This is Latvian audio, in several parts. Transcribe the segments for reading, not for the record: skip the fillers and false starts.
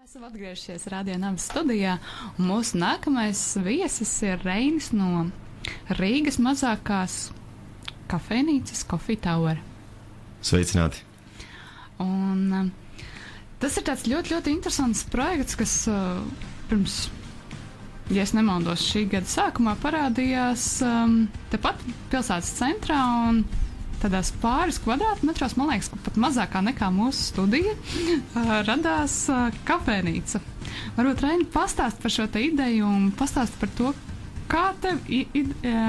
Esam atgriežies Radio Nabas studijā, un mūsu nākamais viesis ir Reinis no Rīgas mazākās kafejnīcas Coffee Tower. Sveicināti! Un tas ir tāds ļoti, ļoti interesants projekts, kas pirms, ja es nemaldos, šī gada sākumā parādījās tepat pilsētas centrā un tādās pāris kvadrātmetros, man liekas, pat mazākā nekā mūsu studija, radās kafejnīca. Varbūt, Reini, pastāst par šo te ideju un pastāst par to, kā tev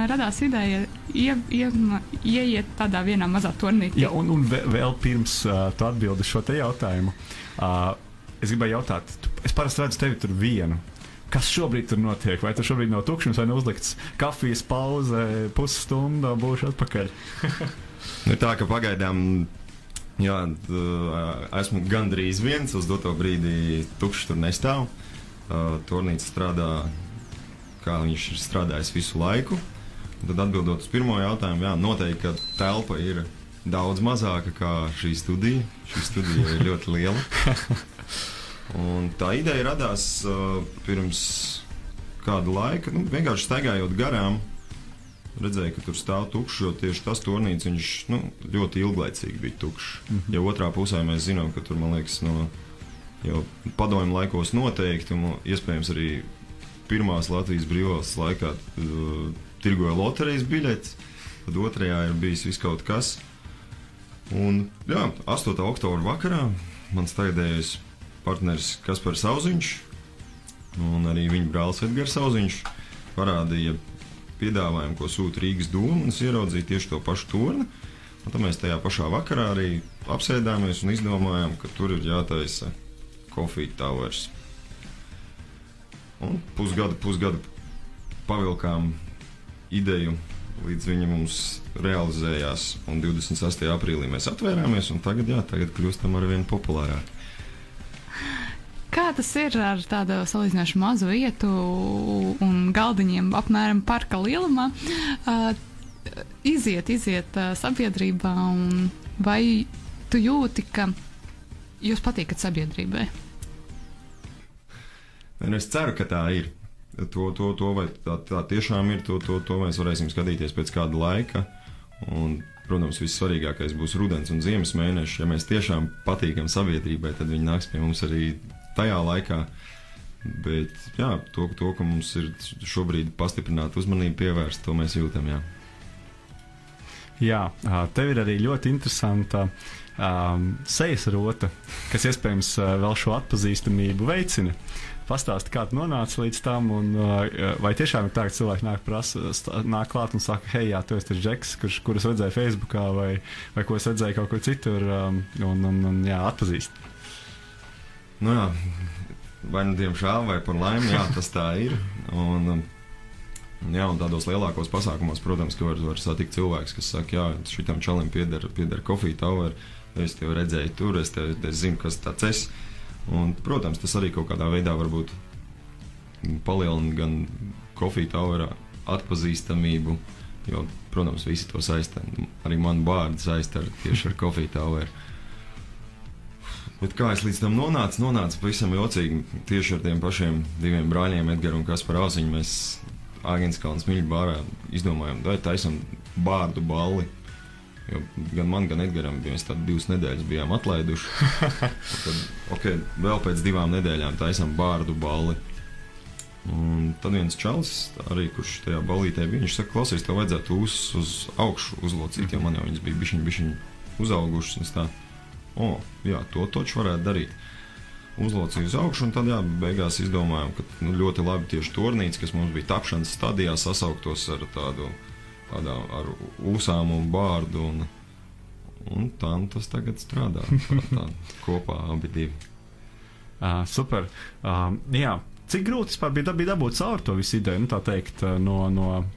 radās ideja ieiet tādā vienā mazā turnītī. Jā, un vēl pirms tu atbildi šo te jautājumu, es gribēju jautāt, es parasti redzu tevi tur vienu. Kas šobrīd tur notiek? Vai tur šobrīd nav tukšums vai neuzlikts kafijas pauze, pusstunda, būšu atpakaļ? Nu, tā, ka pagaidām, jā, esmu gandrīz viens, uz doto brīdī tukšs tur nestāv. Turnīca strādā, kā viņš ir strādājis visu laiku. Un tad atbildot uz pirmo jautājumu, jā, noteikti, ka telpa ir daudz mazāka kā šī studija. Šī studija ir ļoti liela. Un tā ideja radās pirms kādu laiku, vienkārši staigājot garām. Redzēju, ka tur stāv tukšs, jo tieši tas turnīts, viņš ļoti ilglaicīgi bija tukšs. Ja otrā pusē mēs zinām, ka tur, man liekas, jau padomju laikos noteikti, un iespējams arī pirmās Latvijas brīvvalsts laikā tirgoja loterijas biļetes, tad otrajā ir bijis viss kaut kas. Un, jā, 8. oktobra vakarā mans tagadējais partneris Kaspars Sauziņš un arī viņa brālis Edgars Sauziņš parādīja piedāvājumu, ko sūta Rīgas doma, un es ieraudzīju tieši to pašu turni. Un tad mēs tajā pašā vakarā arī apsēdāmies un izdomājām, ka tur ir jātaisa Coffee Towers. Un pusgadu pavilkām ideju, līdz viņa mums realizējās, un 28. aprīlī mēs atvērāmies, un tagad kļūstam arvien populārāk. Kā tas ir ar tādu salīdzinoši mazu vietu un galdiņiem apmēram parka lielumā? Iziet sabiedrībā, un vai tu jūti, ka jūs patīkat sabiedrībai? Es ceru, ka tā ir. Vai tā tiešām ir, to mēs varēsim skatīties pēc kāda laika. Un, protams, vissvarīgākais būs rudens un ziemas mēneši. Ja mēs tiešām patīkam sabiedrībai, tad viņi nāks pie mums arī tajā laikā, bet jā, to, ka mums ir šobrīd pastiprināta uzmanība pievērsta, to mēs jūtam, jā. Jā, tev ir arī ļoti interesanta sejas rota, kas iespējams vēl šo atpazīstamību veicina. Pastāsti, kā tu nonāci līdz tam, un vai tiešām ir tā, ka cilvēki nāk klāt un saka, hei, jā, tu esi tas Džeks, kurus redzēju Facebookā, vai ko es redzēju kaut kur citur, un jā, atpazīst. Nu jā, vai nu diemžēl, vai par laimi, jā, tas tā ir. Un tādos lielākos pasākumos, protams, ka var satikt cilvēks, kas saka, jā, šitam čalim pieder Coffee Tower, es tevi redzēju tur, es zinu, kas tāds esi. Un, protams, tas arī kaut kādā veidā varbūt palielina gan Coffee Tower atpazīstamību, jo, protams, visi to saista, arī manu bārdu saista tieši ar Coffee Tower. Bet kā es līdz tam nonācu pavisam jocīgi, tieši ar tiem pašiem diviem brāļiem, Edgaru un Kasparu Auziņu, mēs Āgenskalnas Miļu bārā izdomājām, vai taisam bārdu balli, jo gan man, gan Edgaram mēs tādu 2 nedēļas bijām atlaiduši. Tad, vēl pēc 2 nedēļām taisam bārdu balli. Un tad viens čalis, arī kurš tajā ballītē bija, viņš saka, klausies, tev vajadzētu uz augšu uzlocīt, jo man jau viņas bija bišķiņ uzaugušas, un es tā, jā, to taču varētu darīt. Uzlocīju uz augšu, un tad, jā, beigās izdomājām, ka ļoti labi tieši turnīts, kas mums bija tapšanas stadijā, sasauktos ar ar ūsām un bārdu, un tā tas tagad strādā, tā kopā abi divi. Super. Jā. Cik grūti vispār bija dabūt cauri to visu ideju, tā teikt, no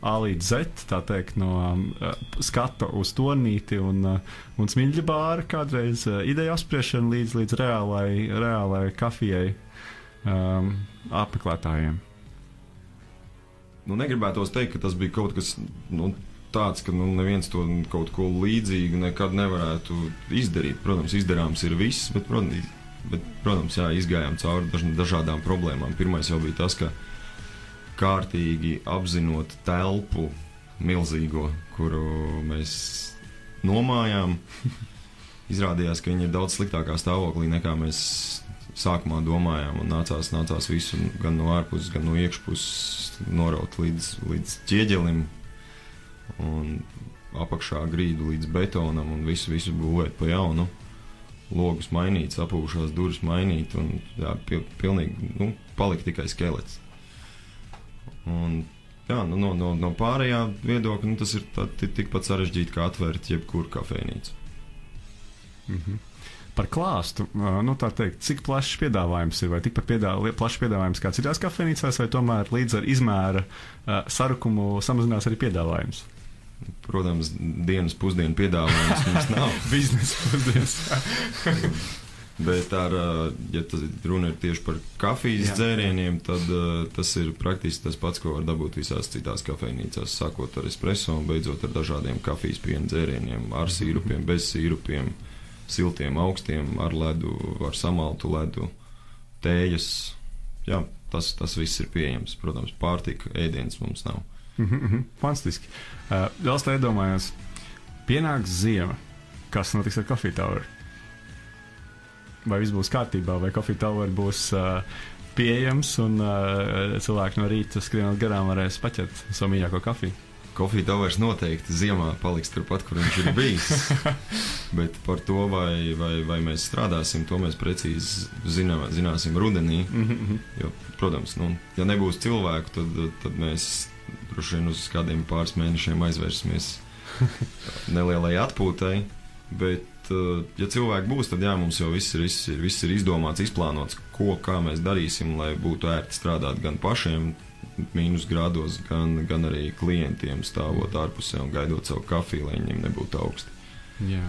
A līdz Z, tā teikt, no skata uz turnīti un Smiļģa bāra kādreiz ideja apspriešana līdz reālai kafijai apmeklētājiem? Negribētos teikt, ka tas bija kaut kas tāds, ka neviens to kaut ko līdzīgu nekad nevarētu izdarīt. Protams, izdarāms ir viss, bet, protams, bet, protams, jā, izgājām cauri dažādām problēmām. Pirmais jau bija tas, ka kārtīgi apzinot telpu milzīgo, kuru mēs nomājām, izrādījās, ka viņi ir daudz sliktākā stāvoklī, nekā mēs sākumā domājām, un nācās visu gan no ārpuses, gan no iekšpuses noraut līdz ķieģelim, un apakšā grīdu līdz betonam, un visu būvēt pa jaunu, logus mainīt, sapūšās durvis mainīt, un jā, pilnīgi, palika tikai skelets. Un, jā, no pārējā viedokļa, tas ir tikpat sarežģīti, kā atvērt jebkuru kafejnīcu. Par klāstu, tā teikt, cik plašs piedāvājums ir, vai tikpat plašs piedāvājums kā citās kafejnīcās, vai tomēr līdz ar izmēra sarukumu samazinās arī piedāvājums? Protams, dienas pusdienu piedāvājums mums nav. Biznesa pusdienas. Bet ja runa ir tieši par kafijas dzērieniem, tad tas ir praktiski tas pats, ko var dabūt visās citās kafejnīcās, sākot ar espresso un beidzot ar dažādiem kafijas piena dzērieniem, ar sīrupiem, bez sīrupiem, siltiem, augstiem, ar ledu, ar samaltu ledu, tējas. Jā, tas viss ir pieejams. Protams, pārtika, ēdienas mums nav. Fantastiski. Vēl es iedomājos, pienāks ziema, kas notiks ar Coffee Tower? Vai viss būs kārtībā, vai Coffee Tower būs pieejams un cilvēki no rīta skrienot garām varēs paķert savu mīļāko kafiju? Coffee Towers noteikti ziemā paliks turpat, kur viņš ir bijis. Bet par to, vai mēs strādāsim, to mēs precīzi zināsim rudenī. Jo, protams, ja nebūs cilvēku, tad mēs droši vien uz kādiem pāris mēnešiem aizvērsimies nelielai atpūtai. Bet, ja cilvēki būs, tad jā, mums jau viss ir izdomāts, izplānots, kā mēs darīsim, lai būtu ērti strādāt gan pašiem mīnus grādos, gan arī klientiem stāvot ārpusē un gaidot savu kafiju, lai viņiem nebūtu augsti. Jā.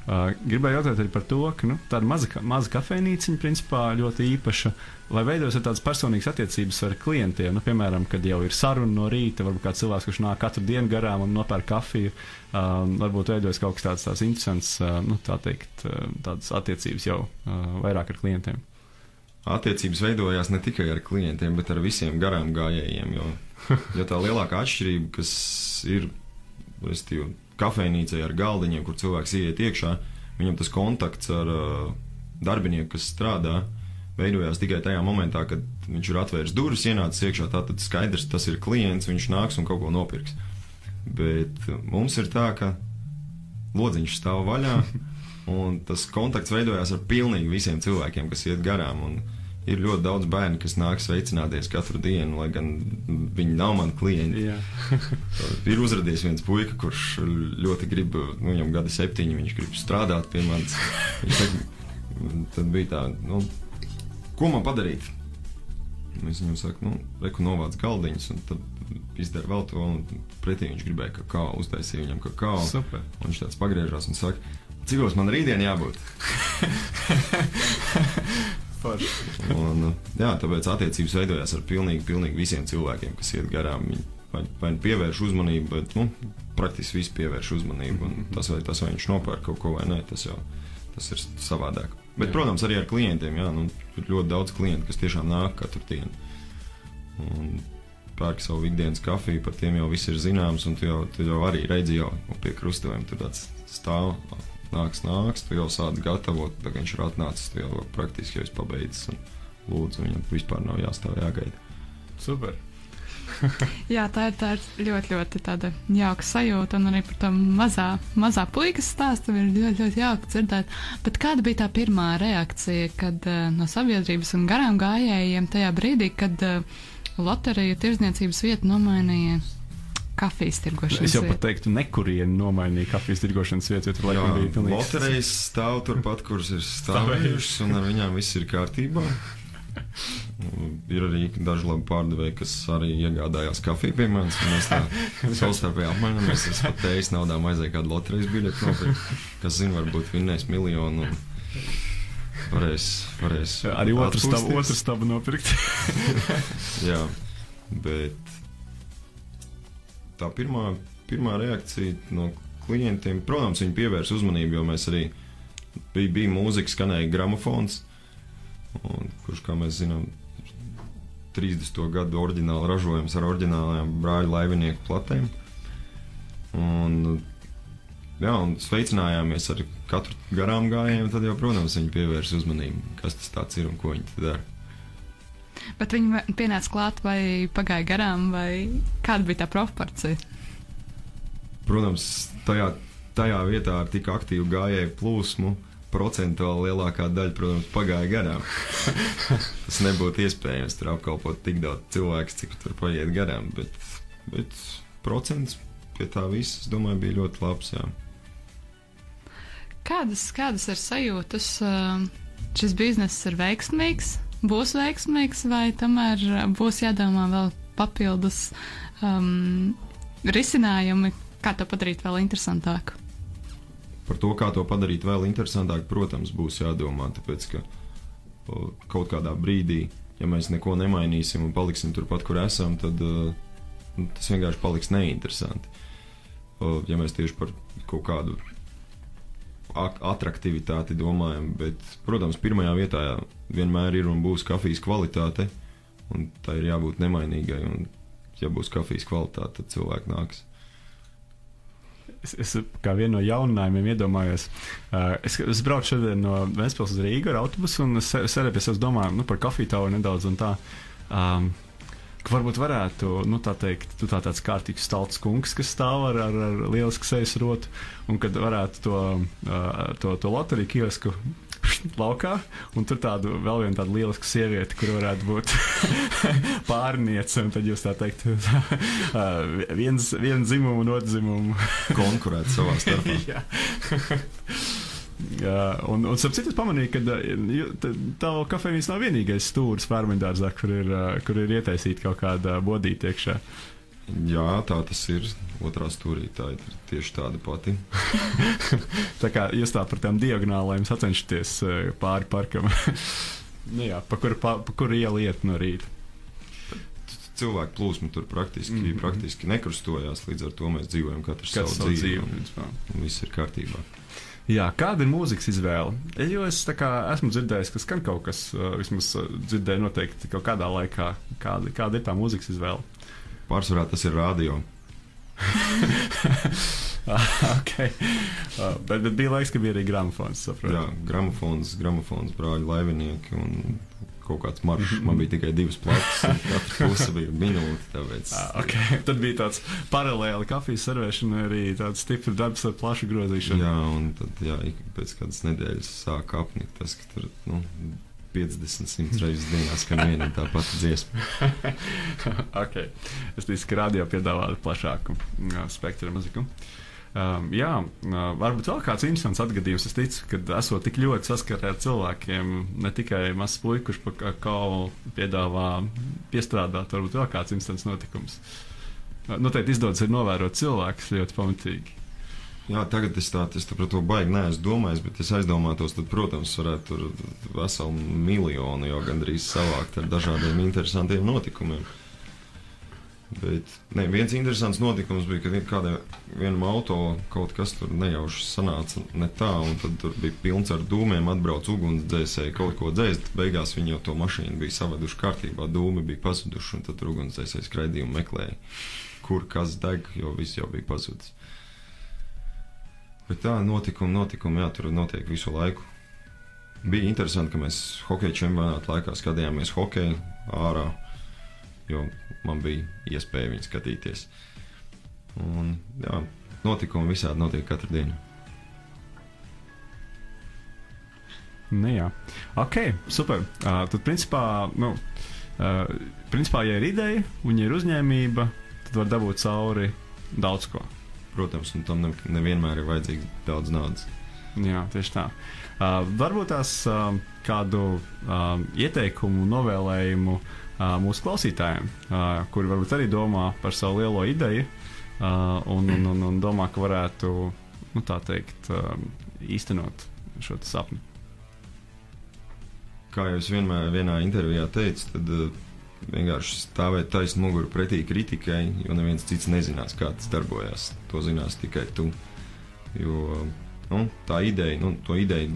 Gribēju jautāt arī par to, ka tāda maza kafejnīciņa principā ļoti īpaša, lai veidos tādas personīgas attiecības ar klientiem. Piemēram, kad jau ir saruna no rīta, varbūt kāds cilvēks, kurš nāk katru dienu garām un nopērk kafiju, varbūt veidojas kaut kas tāds interesants, tā teikt, tādas attiecības jau vairāk ar klientiem. Attiecības veidojās ne tikai ar klientiem, bet ar visiem garām gājējiem, jo tā lielākā atšķirība, kas ir, restīvi, kafejnīcai ar galdiņiem, kur cilvēks ieiet iekšā, viņam tas kontakts ar darbinieku, kas strādā, veidojās tikai tajā momentā, kad viņš ir atvērs durvis, ienācis iekšā, tātad skaidrs, tas ir klients, viņš nāks un kaut ko nopirks. Bet mums ir tā, ka lodziņš stāv vaļā, un tas kontakts veidojās ar pilnīgi visiem cilvēkiem, kas iet garām, un ir ļoti daudz bērni, kas nāk sveicināties katru dienu, lai gan viņi nav mani klienti. Ir uzradies viens puika, kurš ļoti grib, viņam gada 7, viņš grib strādāt pie manis. Tad bija tā, ko man padarīt? Es viņam saku, reku novāc galdiņus, un tad izdara vēl to, un pretī viņš gribēja kakao, uztaisīja viņam kakao. Super. Un viņš tāds pagriežās un saka, cikos man rītdien jābūt? Un, jā, tāpēc attiecības veidojās ar pilnīgi visiem cilvēkiem, kas iet garām. Viņi vai pievērš uzmanību, bet praktiski visi pievērš uzmanību. Un tas, vai viņš nopērk kaut ko vai nē, tas ir savādāk. Bet, protams, arī ar klientiem, ir ļoti daudz klientu, kas tiešām nāk katru dienu. Un pērk savu ikdienas kafiju, par tiem jau viss ir zināms, un tu jau arī redzi jau pie krustuviem, tur tāds stāv. Nāks, tu jau sādi gatavot, tad viņš ir atnācis, tu jau praktiski jau pabeidzis un lūdzu, viņam vispār nav jāstāv jāgaida. Super. Jā, tā ir ļoti tāda jauka sajūta, un arī par to mazā puikas stāstu ir ļoti jauka dzirdēt. Bet kāda bija tā pirmā reakcija, kad no sabiedrības un garām gājējiem tajā brīdī, kad loteriju tirdzniecības vieta nomainīja kafijas tirgošanas vietu? Es jau pat teiktu, nekurieni nomainīja kafijas tirgošanas vietu, jo tur laikam bija pilnīgi... Loterijas stāv turpat, kuras ir stāvējušas, un ar viņām viss ir kārtībā. Ir arī daži labi pārdevēji, kas arī iegādājās kafiju pie manis, un mēs tā savstarpēji apmainamies. Es pat tējas naudā aizēju kādu loterijas biļeti nopirkt, kas zina, varbūt vinnēs 1 miljonu un varēs arī otru stabu nopirkt. Jā, bet tā pirmā reakcija no klientiem, protams, viņi pievērs uzmanību, jo mēs arī bija mūzika, skanēja gramofons, un kurš, kā mēs zinām, 30. gadu oriģināli ražojums ar oriģinālajām brāļu laivinieku platēm. Un sveicinājāmies ar katru garām gājēju, un tad jau, protams, viņi pievērs uzmanību, kas tas tāds ir un ko viņi te dara. Bet viņi pienāca klāt vai pagāja garām, vai kāda bija tā proporcija? Protams, tajā vietā ar tik aktīvu gājēju plūsmu procentuāli lielākā daļa, protams, pagāja garām. Tas nebūtu iespējams tur apkalpot tik daudz cilvēku, cik tur paiet garām, bet procents pie tā viss, es domāju, bija ļoti labs, jā. Kādas ir sajūtas? Šis bizness ir veiksmīgs, būs veiksmīgs, vai tomēr būs jādomā vēl papildus risinājumi, kā to padarīt vēl interesantāku? Par to, kā to padarīt vēl interesantāk, protams, būs jādomā, tāpēc, ka kaut kādā brīdī, ja mēs neko nemainīsim un paliksim turpat, kur esam, tad tas vienkārši paliks neinteresanti. Ja mēs tieši par kaut kādu atraktivitāti domājam, bet, protams, pirmajā vietā vienmēr ir un būs kafijas kvalitāte, un tā ir jābūt nemainīgai, un ja būs kafijas kvalitāte, tad cilvēki nāks. Es kā vienu no jauninājumiem iedomājos, es braucu šodien no Ventspils uz Rīgu ar autobusu, un es sēdēju pie sevis domāju par kafiju tavu nedaudz un tā, ka varbūt varētu, tā teikt, tāds kārtīgs stalts kungs, kas stāv ar lielisku sejas rotu, un kad varētu to loteriju kiosku laukā, un tur vēl viena tāda lieliska sieviete, kur varētu būt pārniece, un tad jūs tā teikt, viens dzimumu un otru dzimumu konkurēt savā starpā. Un starp citu es pamanīju, ka tavu kafejnīca nav vienīgais stūris Vērmeņdārzā, kur ir ietaisīta kaut kāda bodīta iekšā. Jā, tā tas ir. Otrā stūrī tā ir tieši tāda pati. Tā kā jūs tā par tām diagonālēm sacenšaties pāri parkam. Jā, pa kuru ielu iet no rīta? Cilvēku plūsma tur praktiski nekrustojās, līdz ar to mēs dzīvojam katrs savu dzīvi. Un viss ir kārtībā. Jā, kāda ir mūzikas izvēle? Jo es esmu dzirdējis, ka skan kaut kas, vismaz dzirdēju noteikti kaut kādā laikā. Kāda ir tā mūzikas izvēle? Pārsvarā tas ir radio. Okay. Bet bija laiks, ka bija arī gramofons, saprotu. Jā, gramofons, brāļu laivinieki un kaut kāds maršs. Man bija tikai 2 plates, un katra puse bija minūte, tāpēc. Okay. Tad bija tāds paralēli kafijas servēšana, arī tāds stipri darbs ar plašu grozīšanu. Jā, un tad, pēc kādas nedēļas sāk apnikt tas, ka tur, 50-100 reizes dienā skan viena tā pati dziesma. Okay. Es ticu, ka radio piedāvā plašāku spektru muziku. Varbūt vēl kāds interesants atgadījums. Es ticu, ka esot tik ļoti saskarē ar cilvēkiem, ne tikai mazs puikas, kurš pa kaulu piedāvā piestrādāt, varbūt vēl kāds interesants notikums. Noteikti izdodas ir novērot cilvēkus ļoti pamatīgi. Jā, tagad es par to baigi neesmu domājis, bet es aizdomātos, tad, protams, varētu tur veselu miljonu jau gandrīz savākt ar dažādiem interesantiem notikumiem. Bet viens interesants notikums bija, kad vienam auto kaut kas tur nejauši sanāca ne tā, un tad tur bija pilns ar dūmiem, atbrauc ugunsdzēsēji kaut ko dzēst, beigās viņi jau to mašīnu bija savaduši kārtībā, dūmi bija pazuduši, un tad ugunsdzēsēji skraidīja un meklēja, kur kas deg, jo viss jau bija pazudis. Bet tā notikumi, jā, tur notiek visu laiku. Bija interesanti, ka mēs hokeja čempionāta laikā skatījāmies hokeju ārā, jo man bija iespēja viņu skatīties. Un, jā, notikumi visādi notiek katru dienu. Jā. Ok, super. Tad, principā, ja ir ideja un ja ir uzņēmība, tad var dabūt cauri daudz ko. Protams, un tam nevienmēr ir vajadzīgs daudz naudas. Jā, tieši tā. Varbūt tās kādu ieteikumu, novēlējumu mūsu klausītājiem, kuri varbūt arī domā par savu lielo ideju un domā, ka varētu, tā teikt, īstenot šo sapni. Kā jau es vienā intervijā teicu, tad vienkārši stāvēt taisnu muguru pretī kritikai, jo neviens cits nezinās, kā tas darbojās. To zinās tikai tu. Jo tā ideja, to ideju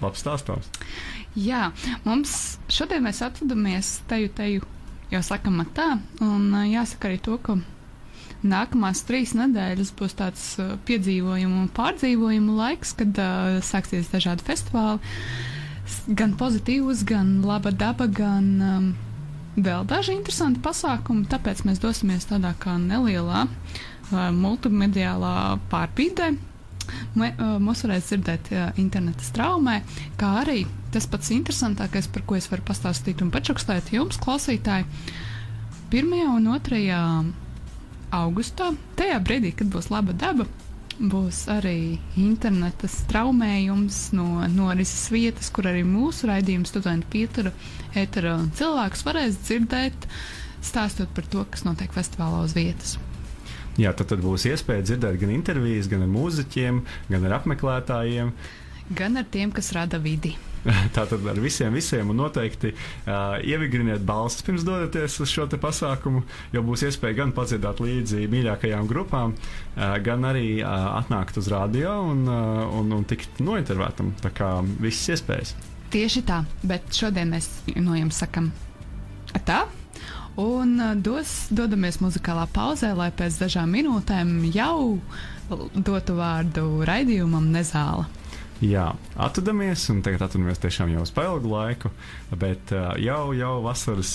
labs stāstās. Jā, šodien mēs atvedamies teju, jau sakam tā, un jāsaka arī to, ka nākamās 3 nedēļas būs tāds piedzīvojumu un pārdzīvojumu laiks, kad sāksies dažādi festivāli, gan pozitīvs, gan laba daba, gan vēl daži interesanti pasākumi, tāpēc mēs dosimies tādā kā nelielā multimediālā pārbīdē. Mūs varēs dzirdēt interneta straumē, kā arī tas pats interesantākais, par ko es varu pastāstīt un pačukstēt jums, klausītāji, 1. un 2. augustā, tajā brīdī, kad būs laba daba, būs arī interneta straumējums no norises vietas, kur arī mūsu raidījuma Studentu Pītera ētera cilvēkus varēs dzirdēt, stāstot par to, kas notiek festivālā uz vietas. Jā, tad būs iespēja dzirdēt gan intervijas, gan ar mūziķiem, gan ar apmeklētājiem. Gan ar tiem, kas rada vidi. Tātad ar visiem, un noteikti ievigriniet balsis pirms dodaties uz šo te pasākumu, jo būs iespēja gan padziedāt līdzi mīļākajām grupām, gan arī atnākt uz radio un tikt nointervētam. Tā kā visas iespējas. Tieši tā, bet šodien mēs no jums sakam tā. Un dodamies muzikālā pauzē, lai pēc dažām minūtēm jau dotu vārdu raidījumam Nezāle. Jā, atvadamies, un tagad atvadamies tiešām jau uz pailgu laiku, bet jau vasaras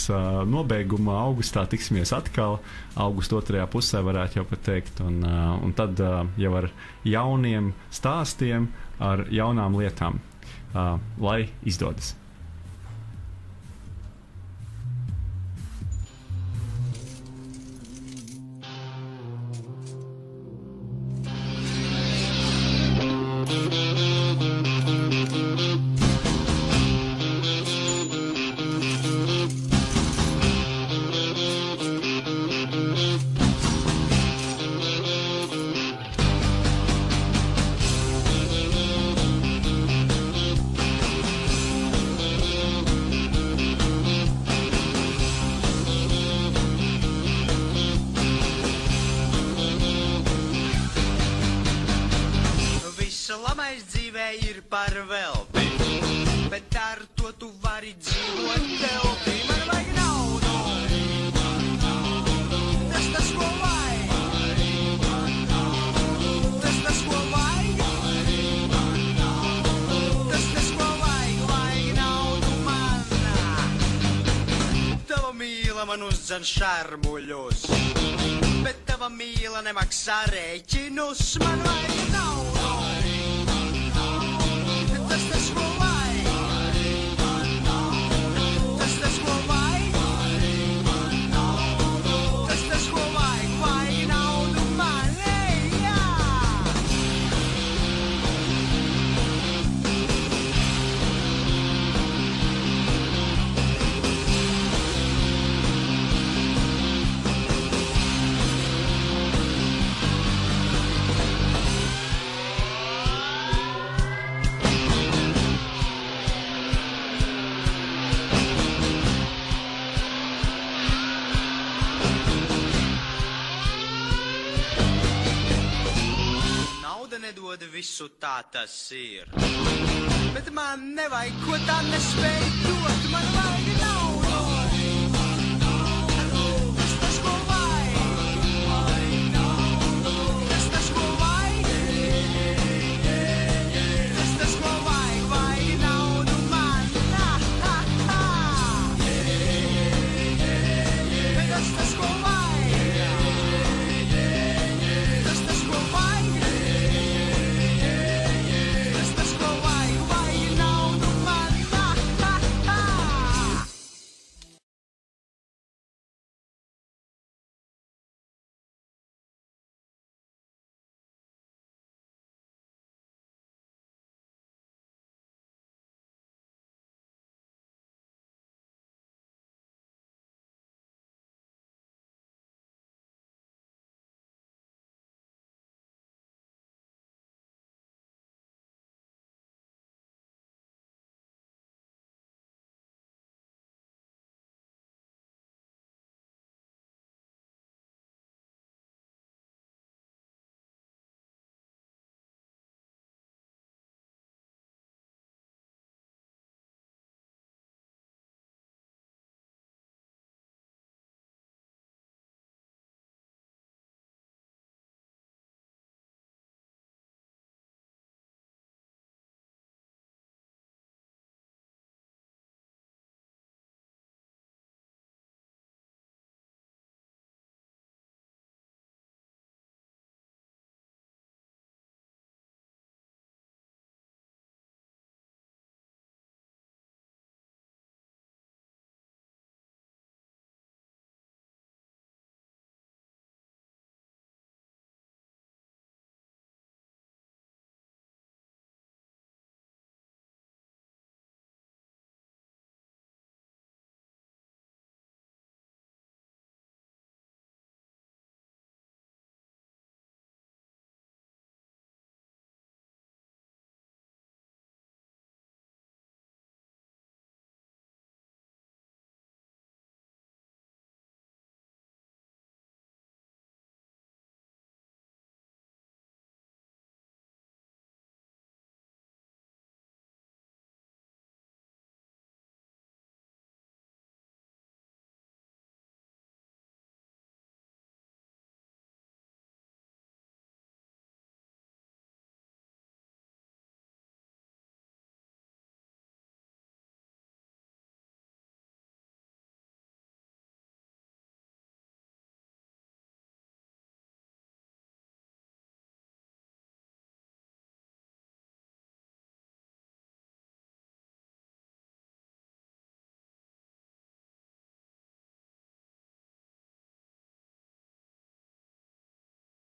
nobeigumā augustā tiksimies atkal, augusta 2. pusē varētu jau pat teikt, un tad jau ar jauniem stāstiem, ar jaunām lietām, lai izdodas. Šarmuļus, bet tava mīla nemaksā rēķinus, man vajag naudu. Tas, ko vajag. Tas, ko vajag. Tas, ko vajag. Vajag naudu man, jā. Nedod visu, tā tas ir. Bet man nevajag, ko tā nespēj dot.